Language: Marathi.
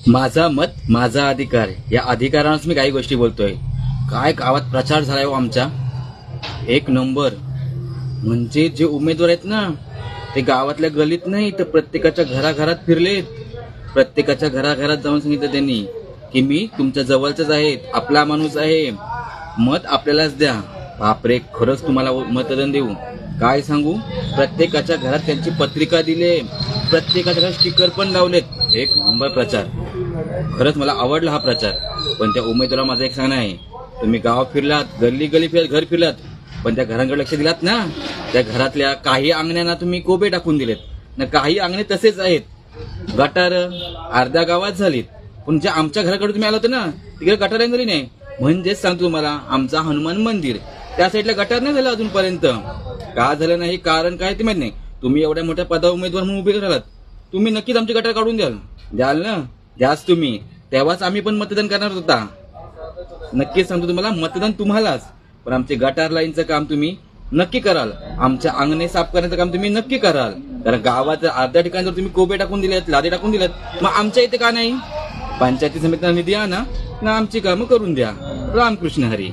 माझा मत माझा अधिकार या अधिकारानंच मी काही गोष्टी बोलतोय. काय गावात प्रचार झालाय हो आमच्या, एक नंबर. म्हणजे जे उमेदवार आहेत ना ते गावातल्या गलीत नाही तर प्रत्येकाच्या घराघरात फिरलेत. प्रत्येकाच्या घराघरात जाऊन सांगितलं त्यांनी की मी तुमच्या जवळचाच आहे, आपला माणूस आहे, मत आपल्यालाच द्या. बापरे, खरंच तुम्हाला मतदान देऊ. काय सांगू, प्रत्येकाच्या घरात त्यांची पत्रिका दिले, प्रत्येकाच्या घरात स्टिकर पण लावलेत. एक नंबर प्रचार. खरंच मला आवडला हा प्रचार. पण त्या उमेदवाराला माझं एक सांगणं आहे, तुम्ही गाव फिरलात, गल्ली गली फिरलात, घर फिरलात, पण त्या घरांकडे लक्ष दिलात ना, त्या घरातल्या काही अंगण्यांना तुम्ही कोबे टाकून दिलेत ना, काही अंगणे तसेच आहेत. गटार अर्ध्या गावात झालीत, पण जे आमच्या घराकडे तुम्ही आला होता ना तिकडे गटार झाली नाही. म्हणजेच सांगतो तुम्हाला, आमचा हनुमान मंदिर त्या साईडला गटार नाही झालं अजूनपर्यंत. का झालं नाही, कारण काय ते माहित नाही. तुम्ही एवढ्या मोठ्या पदावर उमेदवार म्हणून उभे राहिलात, तुम्ही नक्कीच आमची गटार काढून द्याल ना, द्याच तुम्ही. तेव्हाच आम्ही पण मतदान करणार होता. नक्कीच सांगतो तुम्हाला, मतदान तुम्हालाच. पण आमचे गटार लाईनचं काम तुम्ही नक्की कराल, आमच्या अंगणे साफ करण्याचं काम तुम्ही नक्की कराल. कारण गावात अर्ध्या ठिकाणी जर तुम्ही कोबे टाकून दिलेत, लादे टाकून दिलेत, मग आमच्या इथे का नाही? पंचायती समितीला निधी आणा ना, आमची कामं करून द्या. रामकृष्ण हरी.